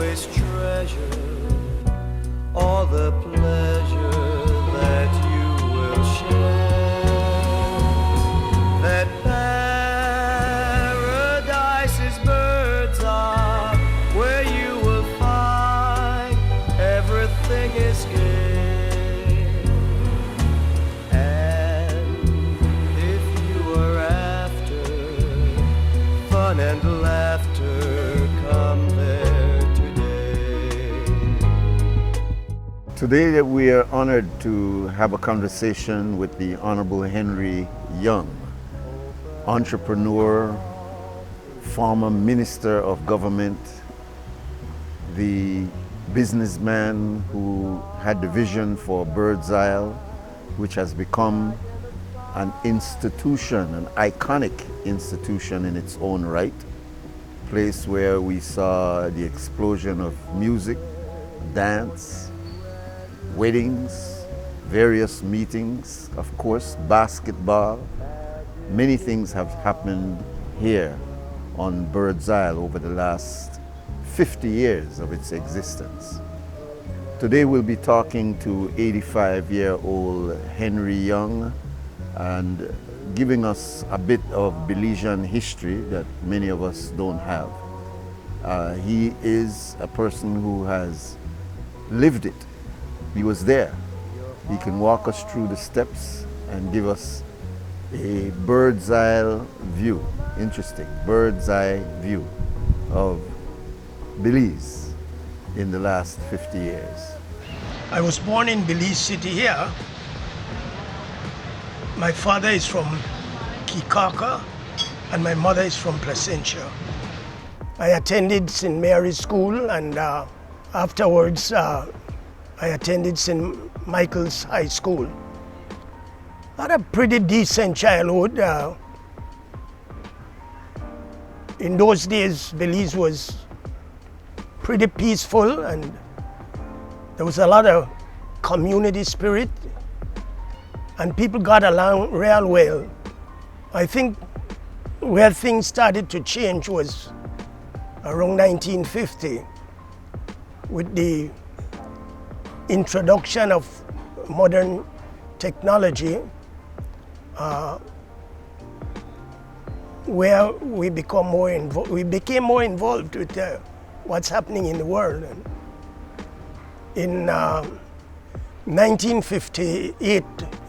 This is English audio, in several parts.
always treasure all the pleasure that you will share. That paradise is bird's eye, where you will find everything is gay. And if you are after fun and laughter, come there today. Today we are honored to have a conversation with the Honorable Henry Young, entrepreneur, former Minister of Government, the businessman who had the vision for Bird's Isle, which has become an institution, an iconic institution in its own right, place where we saw the explosion of music, dance, weddings, various meetings, of course, basketball. Many things have happened here on Bird's Isle over the last 50 years of its existence. Today we'll be talking to 85-year-old Henry Young and giving us a bit of Belizean history that many of us don't have. He is a person who has lived it. He was there. He can walk us through the steps and give us a bird's eye view, interesting, bird's eye view of Belize in the last 50 years. I was born in Belize City here. My father is from Kikaka and my mother is from Placentia. I attended St. Mary's School and afterwards I attended St. Michael's High School. I had a pretty decent childhood. In those days, Belize was pretty peaceful and there was a lot of community spirit and people got along real well. I think where things started to change was around 1950 with the introduction of modern technology, where we became more involved with what's happening in the world. In 1958,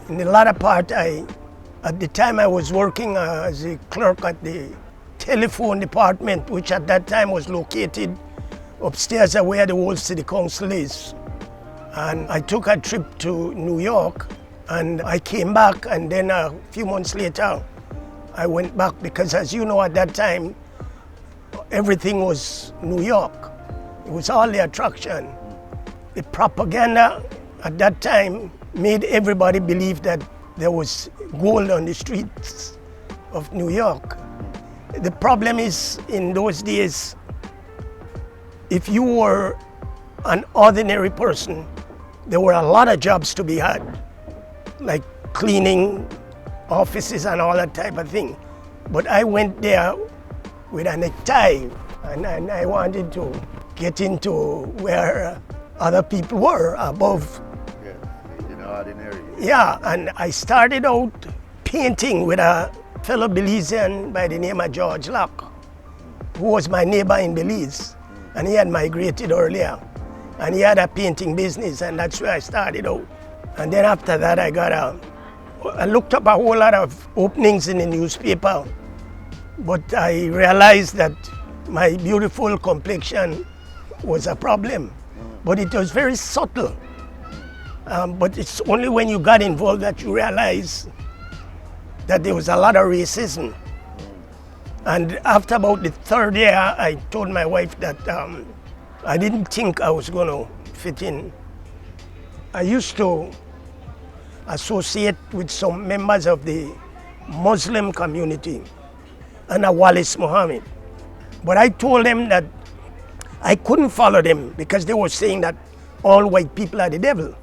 in the latter part, at the time I was working as a clerk at the telephone department, which at that time was located upstairs where the old city council is. And I took a trip to New York and I came back, and then a few months later I went back because, as you know, at that time everything was New York. It was all the attraction. The propaganda at that time made everybody believe that there was gold on the streets of New York. The problem is, in those days, if you were an ordinary person, there were a lot of jobs to be had, like cleaning offices and all that type of thing. But I went there with a necktie and I wanted to get into where other people were above. Yes, in the ordinary. Yeah, and I started out painting with a fellow Belizean by the name of George Locke, who was my neighbor in Belize, and he had migrated earlier. And he had a painting business, and that's where I started out. And then after that, I looked up a whole lot of openings in the newspaper, but I realized that my beautiful complexion was a problem. But it was very subtle. But it's only when you got involved that you realize that there was a lot of racism. And after about the third year, I told my wife that I didn't think I was going to fit in. I used to associate with some members of the Muslim community and a Wallace Muhammad. But I told them that I couldn't follow them because they were saying that all white people are the devil.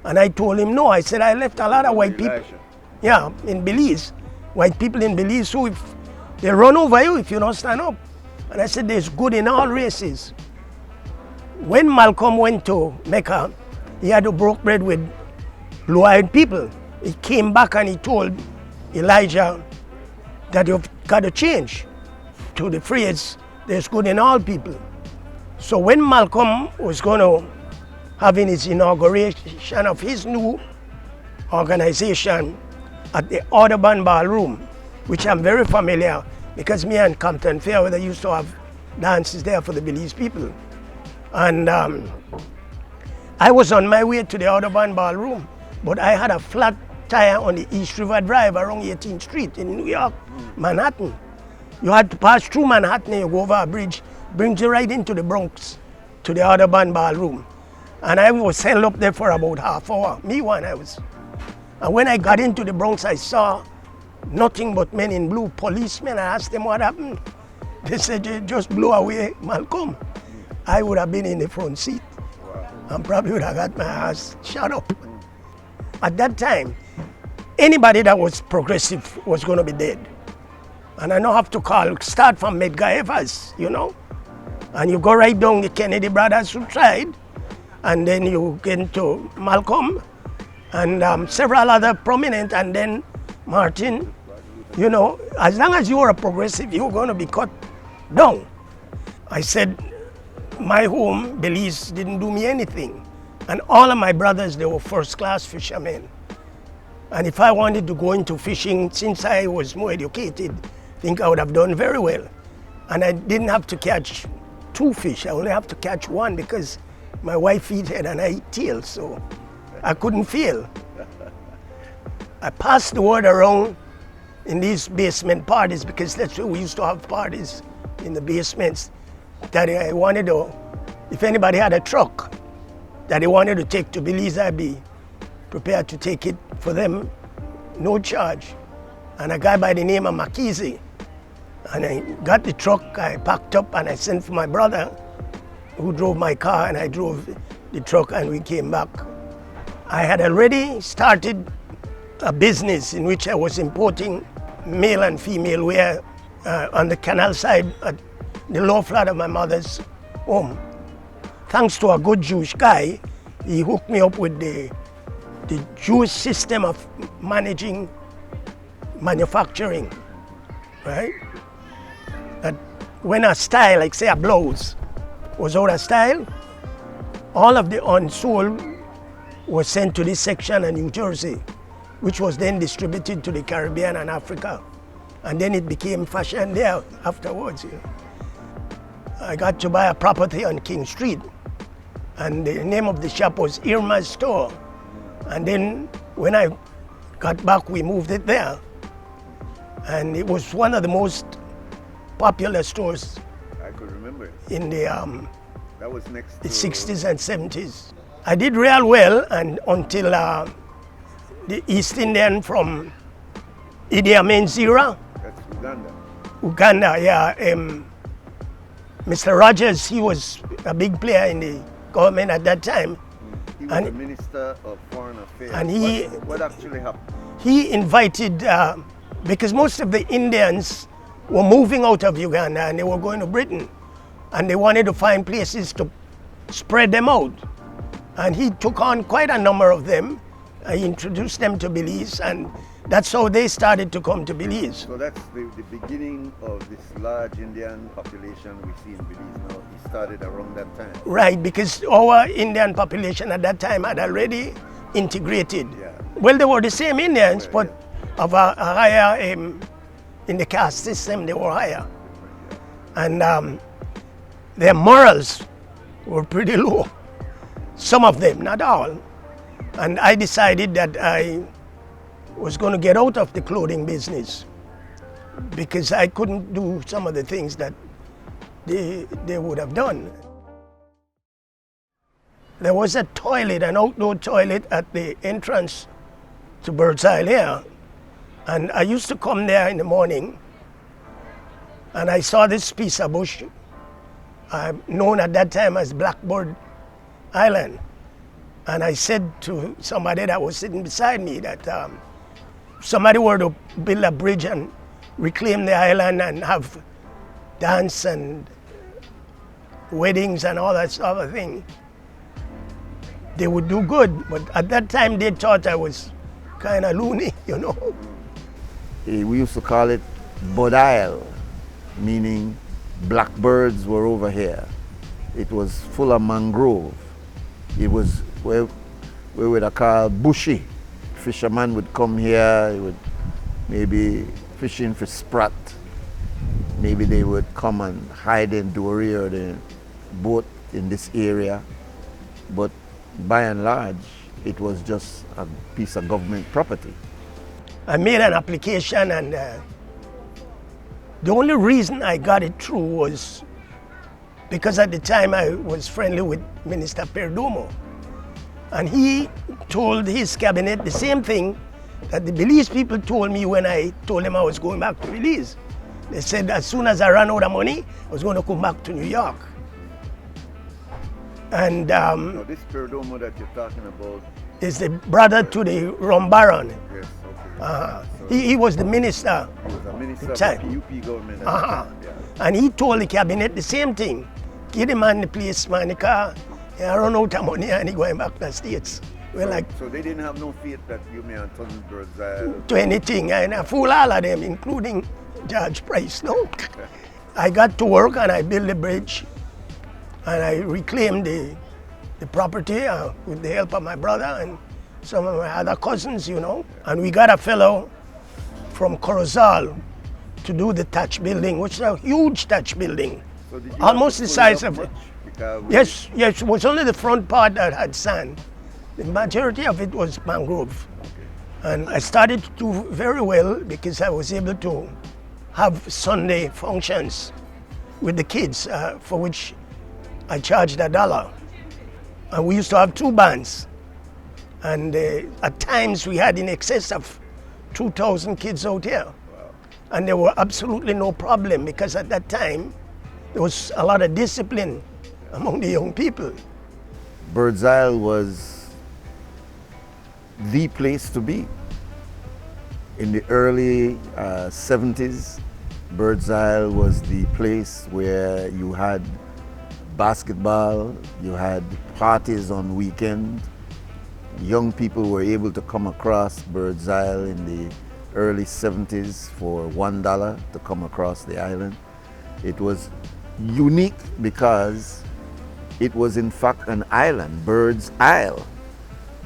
And I told him no. I said I left a lot of white people. Yeah, in Belize. White people in Belize who, if they run over you if you don't stand up. And I said there's good in all races. When Malcolm went to Mecca, he had to break bread with blue-eyed people. He came back and he told Elijah that you've got to change to the phrase, there's good in all people. So when Malcolm was going to having his inauguration of his new organization at the Audubon Ballroom, which I'm very familiar because me and Compton Fairweather used to have dances there for the Belize people. And I was on my way to the Audubon Ballroom, but I had a flat tire on the East River Drive around 18th Street in New York, Manhattan. You had to pass through Manhattan and you go over a bridge, brings you right into the Bronx, to the Audubon Ballroom. And I was held up there for about half hour, And when I got into the Bronx, I saw nothing but men in blue, policemen. I asked them what happened. They said, they just blew away Malcolm. I would have been in the front seat. And probably would have got my ass shut up. At that time, anybody that was progressive was going to be dead. And I don't have to start from Medgar Evers, And you go right down the Kennedy brothers who tried, and then you get into Malcolm, and several other prominent, and then Martin. As long as you were a progressive, you were going to be cut down. I said, my home, Belize, didn't do me anything. And all of my brothers, they were first-class fishermen. And if I wanted to go into fishing, since I was more educated, I think I would have done very well. And I didn't have to catch 2 fish. I only have to catch 1 because my wife eat head and I eat tail, so I couldn't fail. I passed the word around in these basement parties, because that's where we used to have parties, in the basements, that I wanted to, if anybody had a truck that they wanted to take to Belize, I'd be prepared to take it for them, no charge. And a guy by the name of Makizi, and I got the truck, I packed up and I sent for my brother who drove my car, and I drove the truck and we came back. I had already started a business in which I was importing male and female wear on the canal side at the low flat of my mother's home. Thanks to a good Jewish guy, he hooked me up with the Jewish system of managing manufacturing, right? That when a style, like say a blouse, was out of style, all of the unsold was sent to this section in New Jersey, which was then distributed to the Caribbean and Africa. And then it became fashion there afterwards. I got to buy a property on King Street, and the name of the shop was Irma's Store. And then when I got back, we moved it there. And it was one of the most popular stores. I could remember. In the that was next the to 60s and 70s. I did real well, and until the East Indian from Idi Amin's era. That's Uganda. Uganda, yeah. Mr. Rogers, he was a big player in the government at that time. He was the Minister of Foreign Affairs. And what actually happened? He invited, because most of the Indians were moving out of Uganda and they were going to Britain, and they wanted to find places to spread them out. And he took on quite a number of them. I introduced them to Belize, and that's how they started to come to Belize. So that's the beginning of this large Indian population we see in Belize now. It started around that time. Right, because our Indian population at that time had already integrated. Yeah. Well, they were the same Indians, but of a higher, in the caste system, they were higher. And their morals were pretty low. Some of them, not all. And I decided that I was going to get out of the clothing business because I couldn't do some of the things that they would have done. There was a toilet, an outdoor toilet at the entrance to Bird's Eye here. And I used to come there in the morning, and I saw this piece of bush, known at that time as Blackbird Island. And I said to somebody that was sitting beside me that if somebody were to build a bridge and reclaim the island and have dance and weddings and all that sort of thing, they would do good. But at that time, they thought I was kind of loony, you know. We used to call it Bud Isle, meaning blackbirds were over here. It was full of mangrove. It was where we would call bushy. Fishermen would come here, they would maybe fishing for sprat. Maybe they would come and hide in dory or the boat in this area. But by and large, it was just a piece of government property. I made an application, and the only reason I got it through was because at the time I was friendly with Minister Perdomo. And he told his cabinet the same thing that the Belize people told me when I told them I was going back to Belize. They said as soon as I ran out of money, I was going to come back to New York. And Now this Perdomo that you're talking about is the brother to the Rum Baron. yes, okay. So he was the minister. He was a minister of Time. the PUP government at the time. Yeah. And he told the cabinet the same thing. Give the man the place, man, the car. I run out of money and he going back to the States. We're like, So they didn't have no faith that you may have turned Bird's Eye. to anything, and I fool all of them, including Judge Price. No, I got to work and I built the bridge, and I reclaimed the property with the help of my brother and some of my other cousins, you know. And we got a fellow from Corozal to do the thatch building, which is a huge thatch building, So did you almost have the to pull it size up of it. much? Because Yes, it was only the front part that had sand. The majority of it was mangrove. And I started to do very well because I was able to have Sunday functions with the kids, for which I charged $1. And we used to have 2 bands. And at times we had in excess of 2,000 kids out here. And there were absolutely no problem because at that time there was a lot of discipline among the young people. Bird's Isle was the place to be. In the early 70s, Bird's Isle was the place where you had basketball, you had parties on weekend. Young people were able to come across Bird's Isle in the early 70s for $1 to come across the island. It was unique because it was in fact an island, Bird's Isle,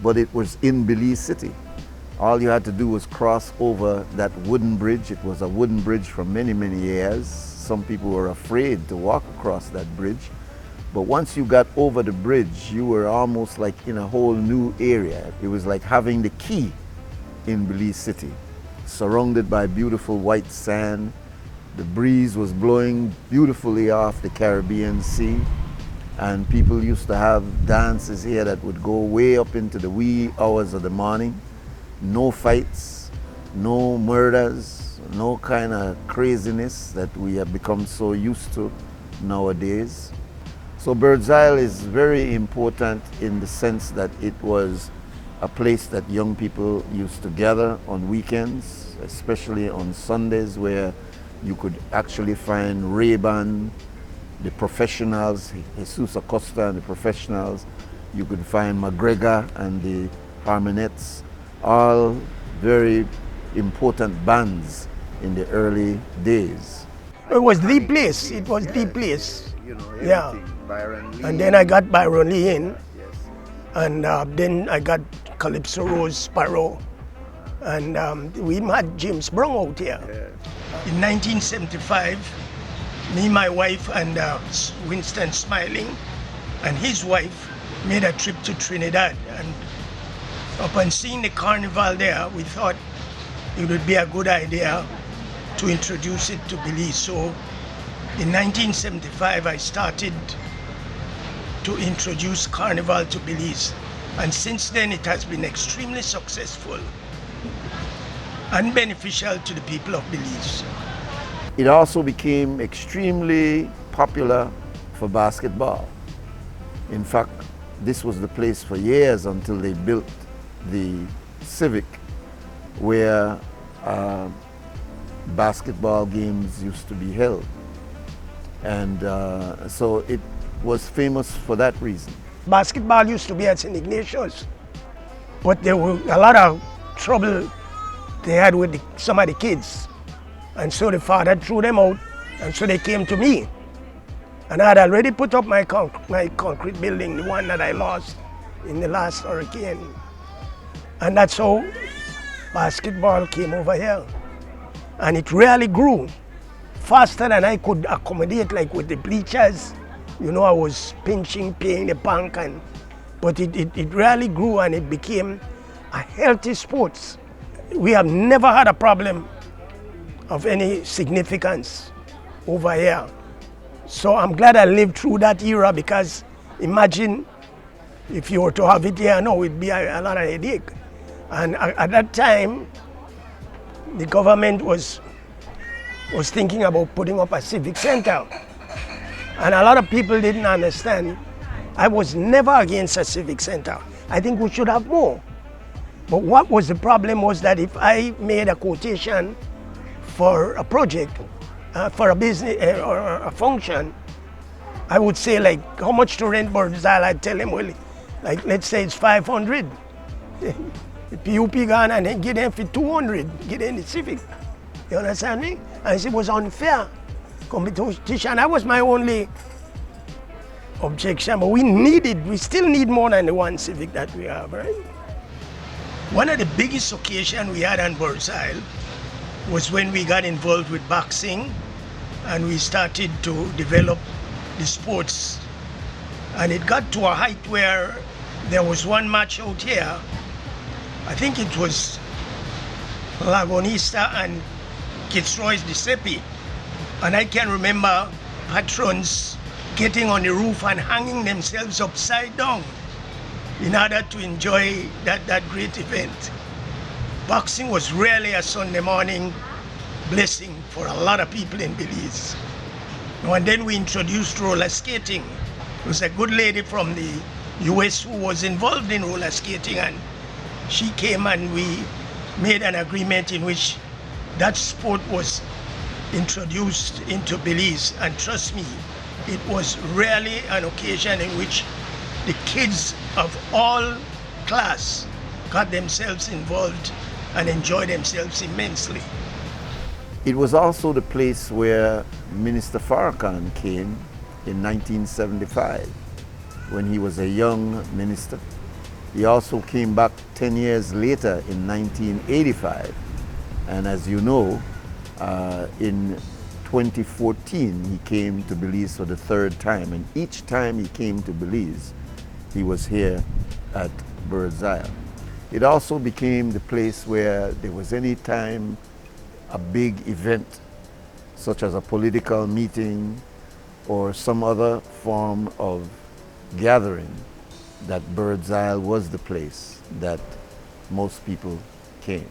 but it was in Belize City. All you had to do was cross over that wooden bridge. It was a wooden bridge for many, many years. Some people were afraid to walk across that bridge. But once you got over the bridge, you were almost like in a whole new area. It was like having the key in Belize City, surrounded by beautiful white sand. The breeze was blowing beautifully off the Caribbean Sea. And people used to have dances here that would go way up into the wee hours of the morning. No fights, no murders, no kind of craziness that we have become so used to nowadays. So Bird's Isle is very important in the sense that it was a place that young people used to gather on weekends, especially on Sundays, where you could actually find Ray-Ban, the professionals, Jesus Acosta and the professionals. You could find McGregor and the Harmonettes, all very important bands in the early days. It was the place. It was the place. You know, Yeah. everything, Byron Lee. And then I got Byron Lee in, Yes. and then I got Calypso Rose Sparrow, and we even had James Brown out here. Yeah. In 1975, me, my wife, and Winston Smiling and his wife made a trip to Trinidad. And upon seeing the carnival there, we thought it would be a good idea to introduce it to Belize. So in 1975, I started to introduce carnival to Belize. And since then, it has been extremely successful and beneficial to the people of Belize. It also became extremely popular for basketball. In fact, this was the place for years until they built the Civic, where basketball games used to be held. And so it was famous for that reason. Basketball used to be at St. Ignatius, but there were a lot of trouble they had with some of the kids. And so the father threw them out, and so they came to me. And I had already put up my concrete building, the one that I lost in the last hurricane. And that's how basketball came over here. And it really grew faster than I could accommodate, like with the bleachers. You know, I was pinching, paying the bank, but it really grew and it became a healthy sport. We have never had a problem of any significance over here. So I'm glad I lived through that era, because imagine if you were to have it here now, it'd be a lot of headache. And at that time, the government was thinking about putting up a civic center. And a lot of people didn't understand. I was never against a civic center. I think we should have more. But what was the problem was that if I made a quotation for a project, for a business or a function, I would say, like, how much to rent Birds Isle? I'd tell him, well, like, let's say it's 500. The PUP gone and then get them for 200, get them the civic. You understand me? And it was unfair competition. That was my only objection, but we still need more than the one civic that we have, right? One of the biggest occasions we had on Birds Isle was when we got involved with boxing and we started to develop the sports. And it got to a height where there was one match out here. I think it was Lagonista and Fitzroy's Giuseppe. And I can remember patrons getting on the roof and hanging themselves upside down in order to enjoy that great event. Boxing was really a Sunday morning blessing for a lot of people in Belize. And then we introduced roller skating. There was a good lady from the US who was involved in roller skating, and she came and we made an agreement in which that sport was introduced into Belize. And trust me, it was really an occasion in which the kids of all class got themselves involved and enjoyed themselves immensely. It was also the place where Minister Farrakhan came in 1975 when he was a young minister. He also came back 10 years later in 1985. And as you know, in 2014, he came to Belize for the third time. And each time he came to Belize, he was here at Birds Isle. It also became the place where there was any time a big event, such as a political meeting or some other form of gathering, that Birds Isle was the place that most people came.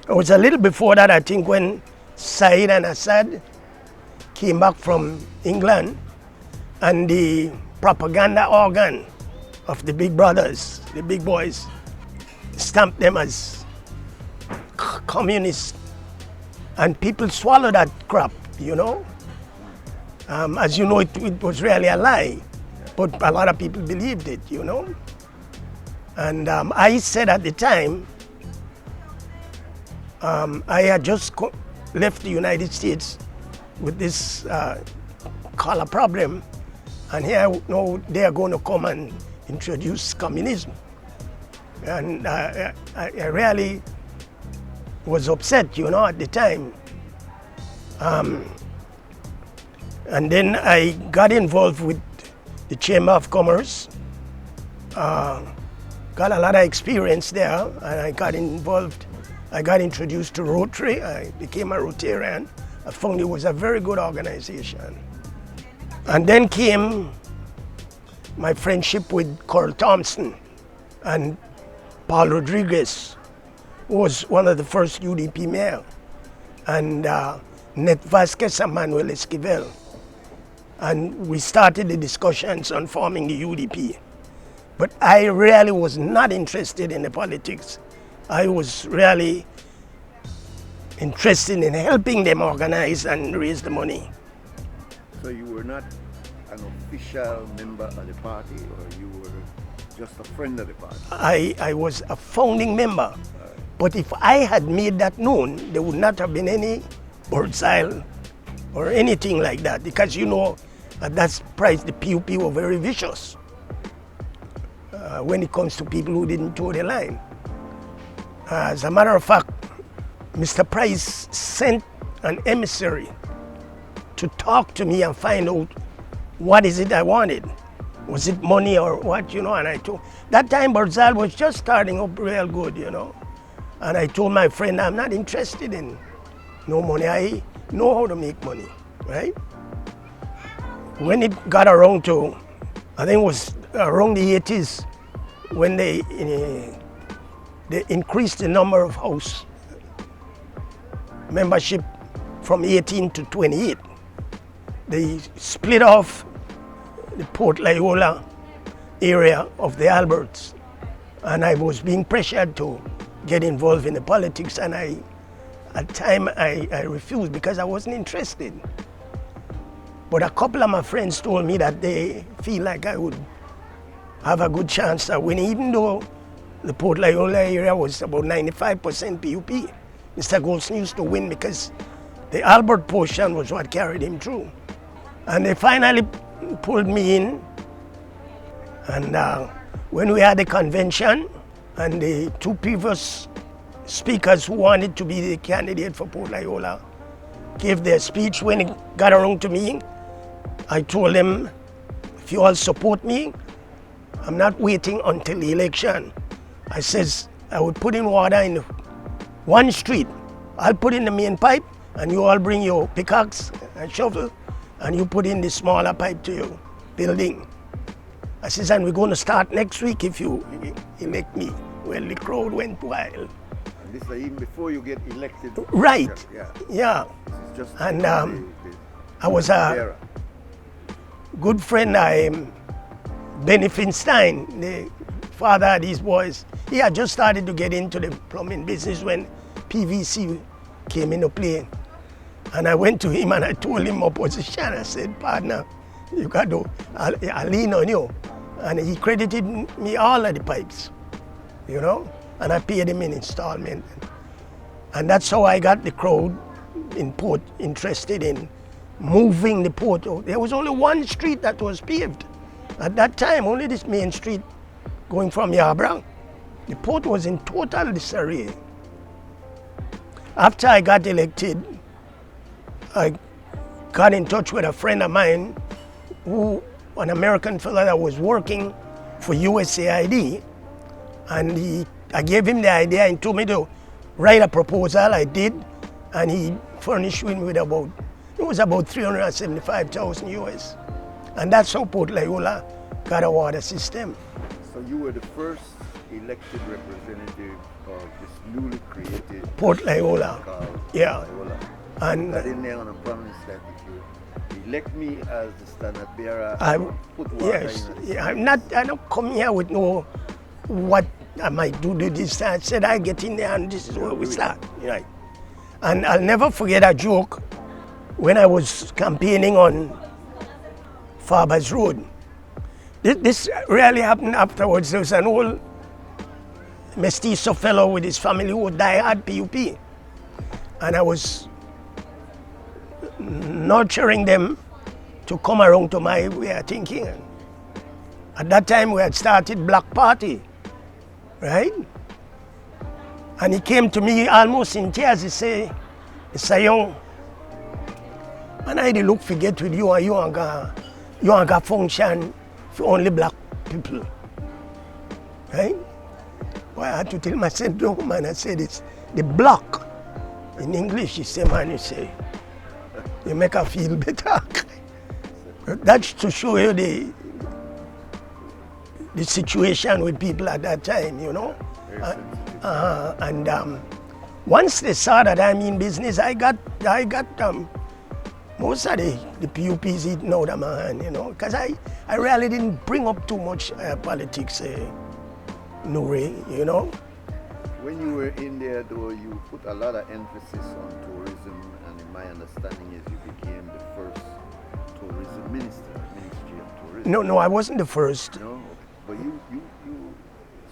It was a little before that, I think, when Said and Assad came back from England, and the propaganda organ of the big brothers, the big boys, stamped them as communists. And people swallowed that crap, you know. As you know, it was really a lie, but a lot of people believed it, you know. And I said at the time, I had just left the United States with this color problem, and here now they are going to come and introduce communism. And I really was upset, you know, at the time. And then I got involved with the Chamber of Commerce, got a lot of experience there, and I got involved. I got introduced to Rotary. I became a Rotarian. I found it was a very good organization. And then came my friendship with Carl Thompson and Paul Rodriguez, who was one of the first UDP mayor, and Net Vasquez and Manuel Esquivel. And we started the discussions on forming the UDP. But I really was not interested in the politics. I was really interested in helping them organize and raise the money. So you were not an official member of the party, or you were just a friend of the party? I was a founding member. But if I had made that known, there would not have been any Birdsile or anything like that, because you know at that price the PUP were very vicious when it comes to people who didn't toe the line. As a matter of fact, Mr. Price sent an emissary to talk to me and find out what is it I wanted. Was it money or what, you know? And I told, that time Birdsile was just starting up real good, you know. And I told my friend, I'm not interested in no money. I know how to make money, right? When it got around to, I think it was around the 80s, when they increased the number of house membership from 18 to 28. They split off the Port Loyola area of the Alberts, and I was being pressured to get involved in the politics, and at time I refused because I wasn't interested. But a couple of my friends told me that they feel like I would have a good chance of winning, even though the Port Loyola area was about 95% PUP. Mr. Golson used to win because the Albert portion was what carried him through. And they finally pulled me in, and when we had the convention, and the two previous speakers who wanted to be the candidate for Port Loyola gave their speech, when it got around to me, I told them, if you all support me, I'm not waiting until the election. I says, I would put in water in one street. I'll put in the main pipe, and you all bring your pickaxe and shovel, and you put in the smaller pipe to your building. I says, and we're going to start next week if you elect me. Well, the crowd went wild. And this is even before you get elected? Right, yeah. This is just and I was a good friend of Benny Finstein, the father of these boys. He had just started to get into the plumbing business when PVC came into play. And I went to him and I told him my position. I said, partner, you got to, I'll lean on you. And he credited me all of the pipes, you know, and I paid him in installment. And that's how I got the crowd in Port interested in moving the port out. There was only one street that was paved. At that time, only this main street going from Yarborough. The port was in total disarray. After I got elected, I got in touch with a friend of mine, an American fellow that was working for USAID, and I gave him the idea and told me to write a proposal. I did, and he furnished me with about 375,000 US. And that's how Port Loyola got a water system. So you were the first elected representative of this newly created Port Loyola. Yeah. Loyola. And I didn't on a promise that if you elect me as the standard bearer, I put water yes, in it. I don't come here with no what I might do to this. I said I get in there and this is where we start. Right. And I'll never forget a joke when I was campaigning on Farber's Road. This really happened afterwards. There was an old mestizo fellow with his family who died at PUP. And I was nurturing them to come around to my way of thinking. At that time we had started Black Party, right? And he came to me almost in tears. He said, Mr. Young, and I look forget with you and you ain't got function for only black people, right? Well, I had to tell myself, no man, I said it's the block. In English, he said, man, you say, you make her feel better. That's to show you the situation with people at that time, you know. Once they saw that I'm in business, I got most of the PUPs eating out of my hand, you know, because I really didn't bring up too much politics, Nuri, you know. When you were in there, though, you put a lot of emphasis on tourism, and in my understanding is you became the first tourism minister. No, I wasn't the first. No, but you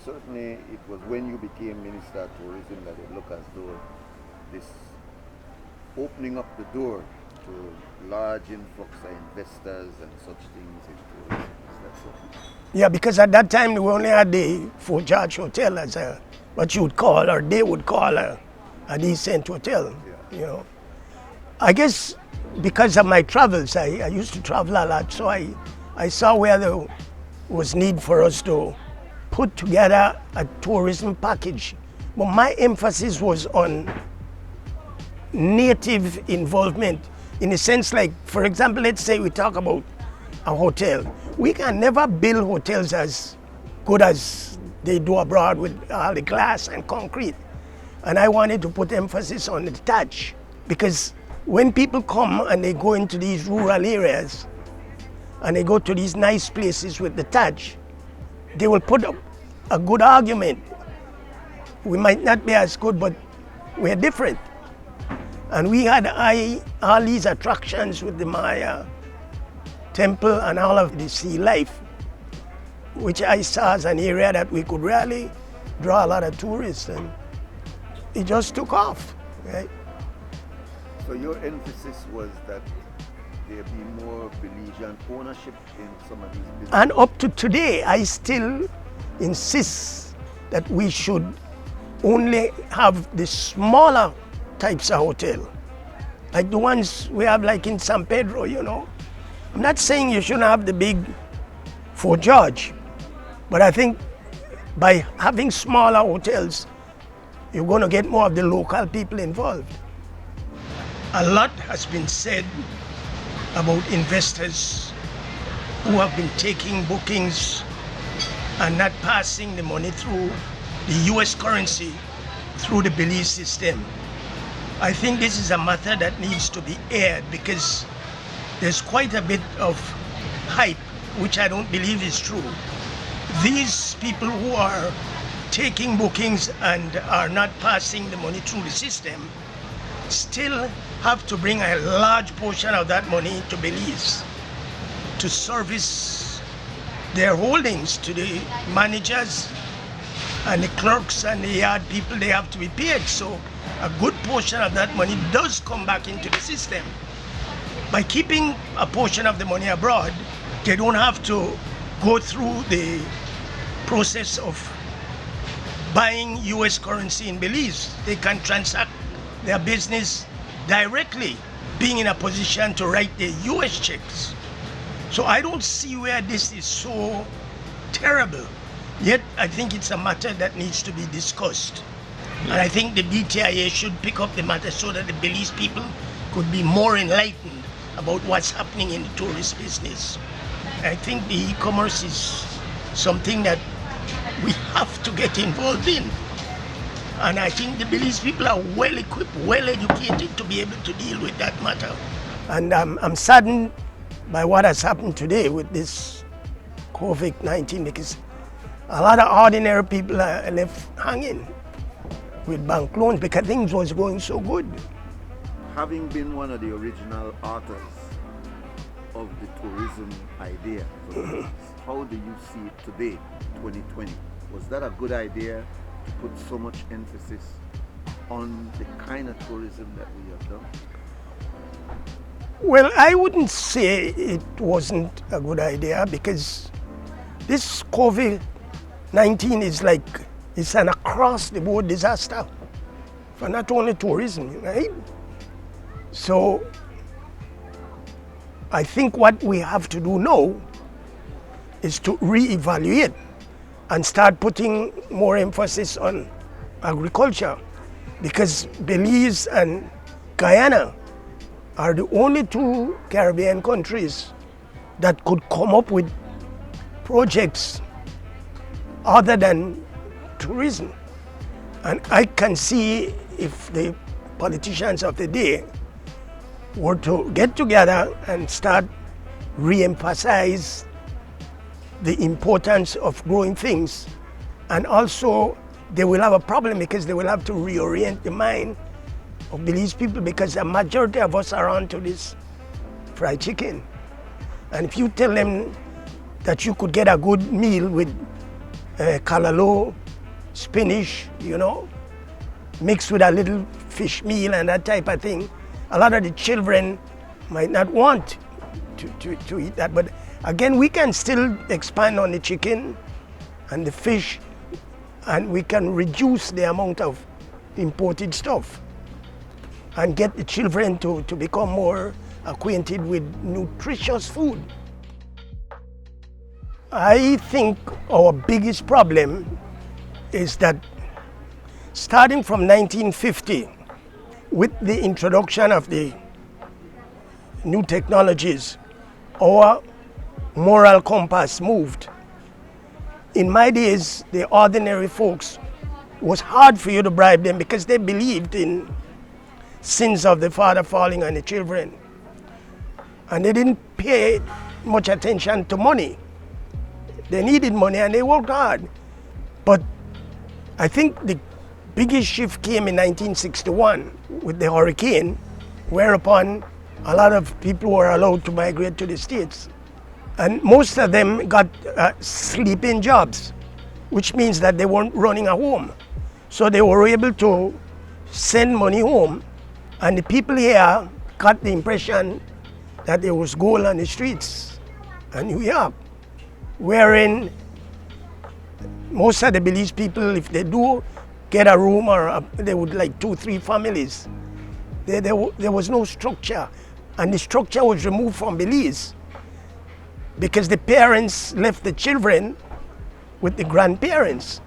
certainly, it was when you became Minister of Tourism that it looked as though this opening up the door to large influx of investors and such things in tourism. Is that so? Yeah, because at that time we only had the Fort George Hotel as a, what you would call, or they would call a decent hotel, Yeah. you know. I guess because of my travels, I used to travel a lot, so I saw where there was need for us to put together a tourism package. But my emphasis was on native involvement, in a sense, like, for example, let's say we talk about a hotel. We can never build hotels as good as they do abroad with all the glass and concrete. And I wanted to put emphasis on the touch, because when people come and they go into these rural areas and they go to these nice places with the touch, they will put up a good argument. We might not be as good, but we're different. And we had all these attractions with the Maya temple and all of the sea life, which I saw as an area that we could really draw a lot of tourists, and it just took off, right? So your emphasis was that there be more Belizean ownership in some of these businesses? And up to today, I still insist that we should only have the smaller types of hotel, like the ones we have like in San Pedro, you know. I'm not saying you shouldn't have the big Fort George, but I think by having smaller hotels, you're going to get more of the local people involved. A lot has been said about investors who have been taking bookings and not passing the money through the US currency through the Belize system. I think this is a matter that needs to be aired, because there's quite a bit of hype, which I don't believe is true. These people who are taking bookings and are not passing the money through the system still have to bring a large portion of that money to Belize to service their holdings to the managers and the clerks and the yard people. They have to be paid. So a good portion of that money does come back into the system. By keeping a portion of the money abroad, they don't have to go through the process of buying US currency in Belize. They can transact their business directly, being in a position to write their US checks. So I don't see where this is so terrible. Yet I think it's a matter that needs to be discussed. And I think the BTIA should pick up the matter so that the Belize people could be more enlightened about what's happening in the tourist business. I think the e-commerce is something that we have to get involved in. And I think the Belize people are well equipped, well educated to be able to deal with that matter. And I'm saddened by what has happened today with this COVID-19, because a lot of ordinary people are left hanging with bank loans because things was going so good. Having been one of the original authors of the tourism idea, how do you see it today, 2020? Was that a good idea to put so much emphasis on the kind of tourism that we have done? Well, I wouldn't say it wasn't a good idea, because this COVID-19 is like, it's an across-the-board disaster for not only tourism, right? So I think what we have to do now is to reevaluate and start putting more emphasis on agriculture, because Belize and Guyana are the only two Caribbean countries that could come up with projects other than tourism. And I can see if the politicians of the day were to get together and start re-emphasize the importance of growing things. And also they will have a problem, because they will have to reorient the mind of Belize people, because a majority of us are onto this fried chicken. And if you tell them that you could get a good meal with callaloo, spinach, you know, mixed with a little fish meal and that type of thing. A lot of the children might not want to eat that, but again, we can still expand on the chicken and the fish, and we can reduce the amount of imported stuff and get the children to become more acquainted with nutritious food. I think our biggest problem is that starting from 1950, with the introduction of the new technologies, our moral compass moved. In my days, the ordinary folks, it was hard for you to bribe them because they believed in sins of the father falling on the children. And they didn't pay much attention to money. They needed money and they worked hard. But I think the biggest shift came in 1961 with the hurricane, whereupon a lot of people were allowed to migrate to the States. And most of them got sleeping jobs, which means that they weren't running a home. So they were able to send money home. And the people here got the impression that there was gold on the streets in New York, wherein most of the Belize people, if they do get a room, they would like 2-3 families. There was no structure, and the structure was removed from Belize because the parents left the children with the grandparents.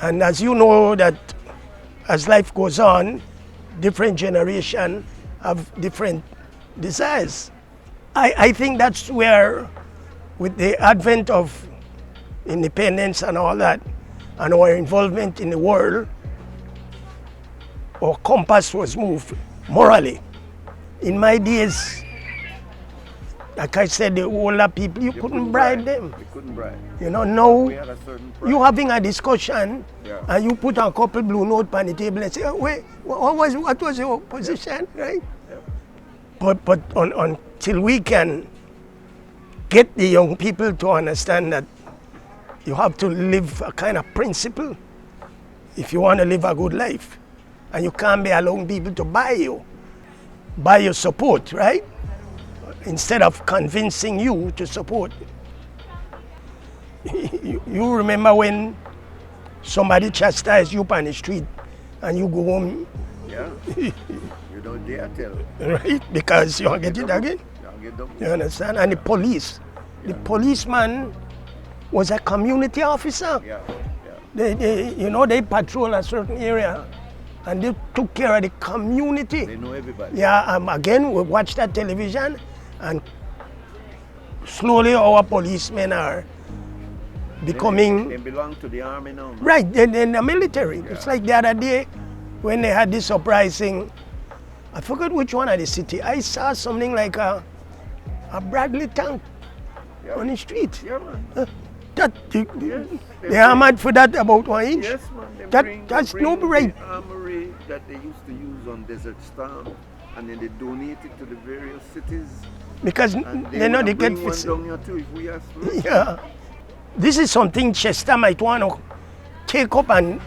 And as you know, that as life goes on, different generations have different desires. I think that's where, with the advent of independence and all that, and our involvement in the world, our compass was moved morally. In my days, like I said, the older people, you couldn't bribe them. You couldn't bribe. You know, now We had a certain price. you having a discussion, Yeah. and you put a couple blue notes on the table and say, oh, wait, what was your position, right? Yeah. But until we can get the young people to understand that you have to live a kind of principle if you want to live a good life. And you can't be allowing people to buy your support, right? Instead of convincing you to support. You remember when somebody chastised you on the street and you go home, Yeah. You don't dare tell. right? Because you won't get it again. You get double. You understand? And the policeman was a community officer. Yeah. Yeah. They patrol a certain area and they took care of the community. They know everybody. Yeah, again, we watch that television and slowly our policemen are becoming, They belong to the army now. right, they're in the military. It's like the other day when they had this surprising, I forgot which one of the city, I saw something like a Bradley tank Yeah. on the street. Yeah, man. They are mad for that about 1 inch. Yes, man. That's bring no right. the armory that they used to use on Desert Storm, and then they donate it to the various cities. Because And they know they get bring one down here too if we are slow. yeah. This is something Chester might want to take up and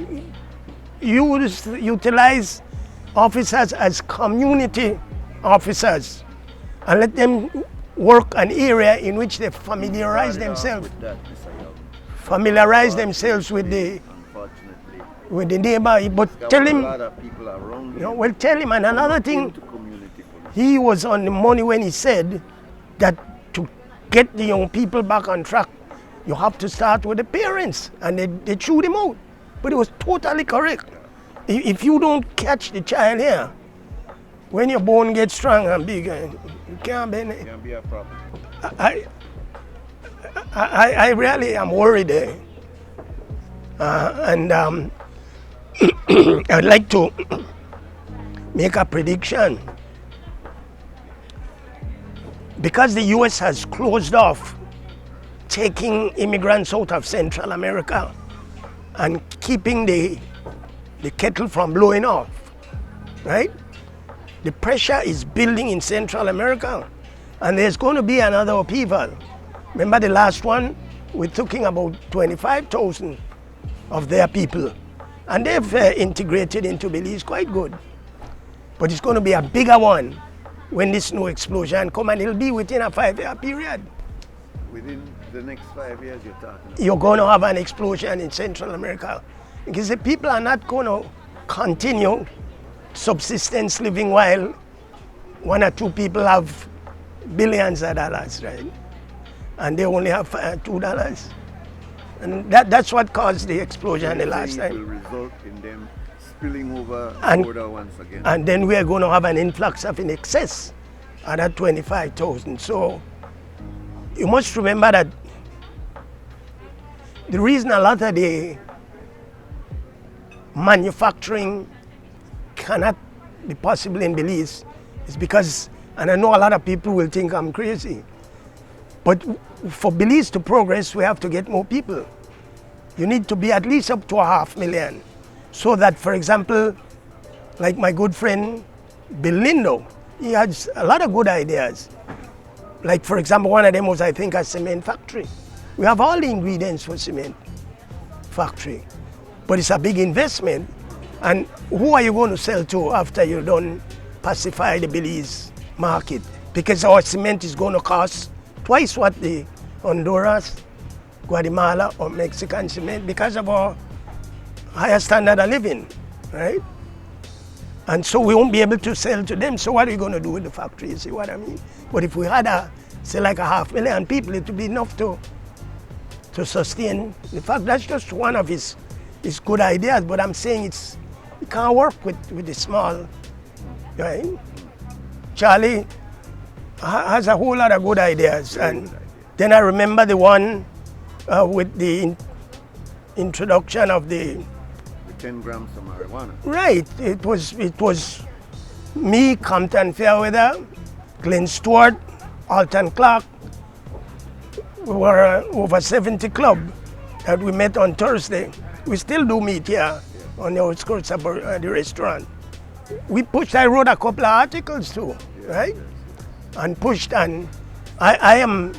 utilize officers as community officers and let them work an area in which they familiarize Started off themselves, with that, Mr. Young. familiarize themselves with the neighbor. But There tell were him, a lot of people around well, tell him. And another thing, into community police. he was on the money when he said that to get the young people back on track, you have to start with the parents, and they threw them out. But it was totally correct. If you don't catch the child here, when your bone gets strong and big, you can't be. It can be a problem. I really am worried, and I'd like to make a prediction. Because the U.S. has closed off taking immigrants out of Central America and keeping the kettle from blowing off, right? The pressure is building in Central America, and there's going to be another upheaval. Remember the last one? We're talking about 25,000 of their people. And they've integrated into Belize quite good. But it's going to be a bigger one when this snow explosion come, and it'll be within a 5-year period. Within the next 5 years you're talking about? You're going to have an explosion in Central America. Because the people are not going to continue subsistence living while one or two people have billions of dollars, right? And they only have $2. And that's what caused the explosion the last It will time. result in them spilling over the And- border once again. And then we are going to have an influx of in excess of that 25,000. So you must remember that the reason a lot of the manufacturing cannot be possible in Belize is because, and I know a lot of people will think I'm crazy, but for Belize to progress, we have to get more people. You need to be at least up to 500,000. So that, for example, like my good friend Bill Lindo, he has a lot of good ideas. Like, for example, one of them was, I think, a cement factory. We have all the ingredients for cement factory, but it's a big investment. And who are you going to sell to after you done pacify the Belize market? Because our cement is going to cost twice what the Honduras, Guatemala, or Mexican cement because of our higher standard of living, right? And so we won't be able to sell to them. So what are we going to do with the factory? You see what I mean? But if we had say like 500,000 people, it would be enough to sustain. In fact, that's just one of his good ideas. But I'm saying it can't work with the small, right? Charlie has a whole lot of good ideas. And then I remember the one with the introduction of the 10 grams of marijuana. Right. It was me, Compton Fairweather, Glenn Stewart, Alton Clark. We were over 70 club that we met on Thursday. We still do meet here on the outskirts of the restaurant. I wrote a couple of articles too, right? And pushed, and I'm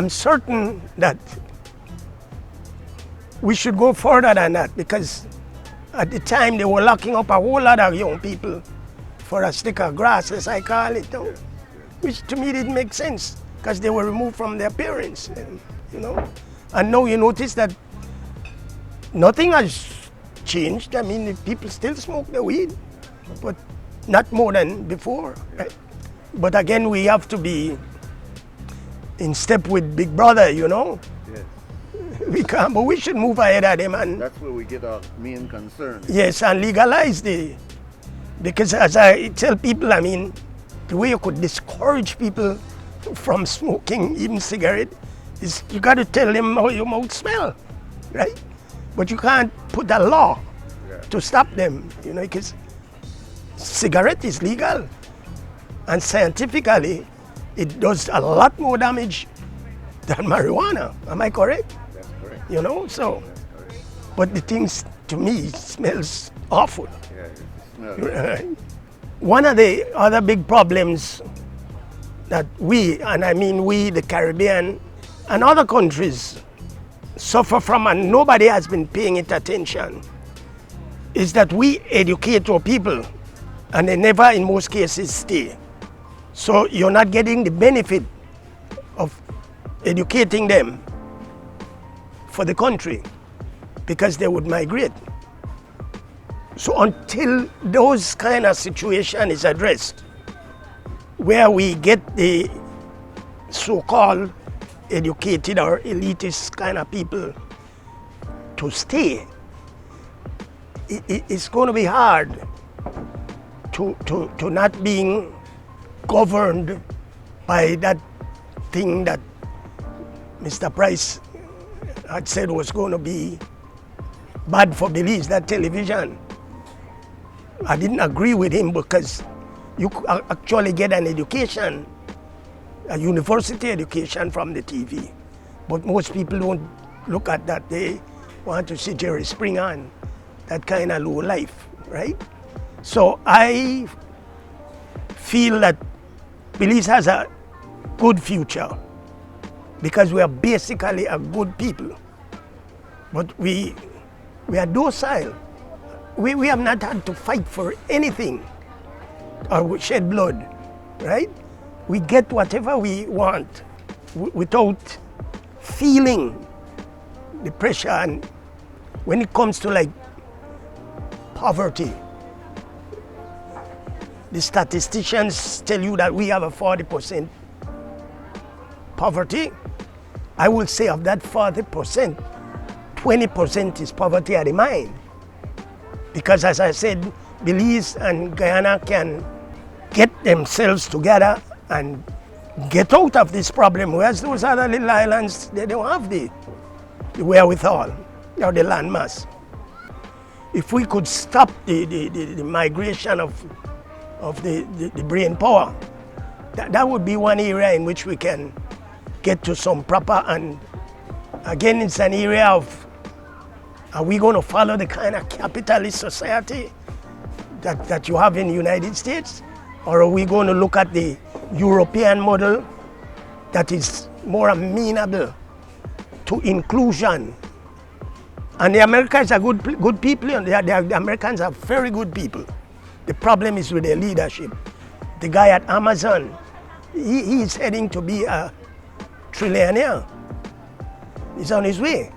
certain that we should go further than that, because at the time they were locking up a whole lot of young people for a stick of grass, as I call it, no? Which to me didn't make sense, because they were removed from their parents, you know. And now you notice that nothing has changed. I mean, the people still smoke the weed, but not more than before. Right? But again, we have to be in step with Big Brother, you know. Yes. We can't, but we should move ahead of them, and That's where we get our main concern. yes, and legalize because as I tell people, I mean, the way you could discourage people from smoking even cigarette is you got to tell them how your mouth smell, right? But you can't put a law to stop them, you know, because cigarette is legal, and scientifically it does a lot more damage than marijuana. Am I correct? That's correct. You know, so, That's correct. but the things to me smells awful. Yeah, it smells. Right. One of the other big problems that we, and I mean we, the Caribbean and other countries, suffer from, and nobody has been paying it attention, is that we educate our people and they never in most cases stay. So you're not getting the benefit of educating them for the country, because they would migrate. So until those kind of situation is addressed, where we get the so-called educated or elitist kind of people to stay, it's going to be hard to not being governed by that thing that Mr. Price had said was going to be bad for Belize, that television. I didn't agree with him, because you could actually get an education, a university education from the TV. But most people don't look at that. They want to see Jerry Springer and that kind of low life, right? So I feel that Belize has a good future because we are basically a good people. But we are docile. We have not had to fight for anything or shed blood, right? We get whatever we want without feeling the pressure. And when it comes to like poverty, the statisticians tell you that we have a 40% poverty. I will say of that 40%, 20% is poverty of the mind. Because as I said, Belize and Guyana can get themselves together and get out of this problem, whereas those other little islands, they don't have the wherewithal or the landmass. If we could stop the migration of the brain power, that would be one area in which we can get to some proper, and again, it's an area of, are we going to follow the kind of capitalist society that you have in the United States? Or are we going to look at the European model that is more amenable to inclusion? And the Americans are good people, and the Americans are very good people. The problem is with their leadership. The guy at Amazon, he is heading to be a trillionaire. He's on his way.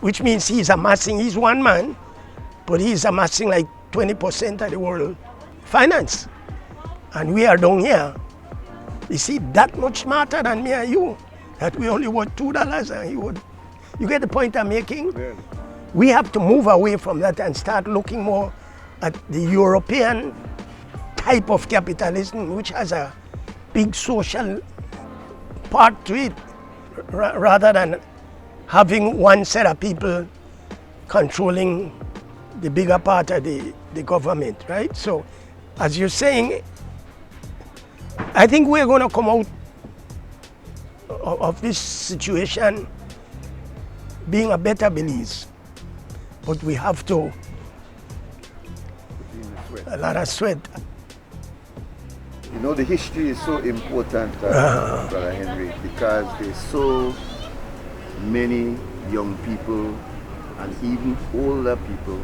Which means he's one man, but he's amassing like 20% of the world finance. And we are down here. You see, that much smarter than me and you, that we only worth $2 and he would. You get the point I'm making? Yeah. We have to move away from that and start looking more at the European type of capitalism, which has a big social part to it, rather than having one set of people controlling the bigger part of the government, right? So, as you're saying, I think we're going to come out of this situation being a better Belize. But we have to, a lot of sweat. You know, the history is so important, Brother Henry, because there's so many young people and even older people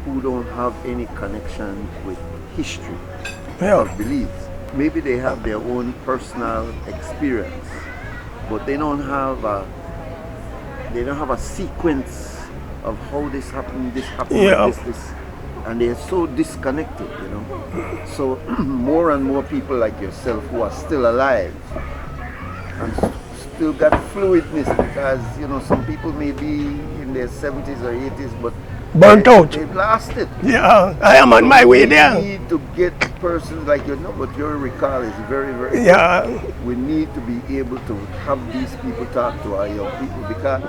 who don't have any connection with history of Belize. Maybe they have their own personal experience, but they don't have a sequence of how this happened, like this, and they're so disconnected, you know. So more and more people like yourself who are still alive and still got fluidness, because you know some people may be in their 70s or 80s, but burnt out. They've lost it. Yeah, I am on my way there. We need to get persons like you know, but your recall is very, very yeah. good. We need to be able to have these people talk to our young people, because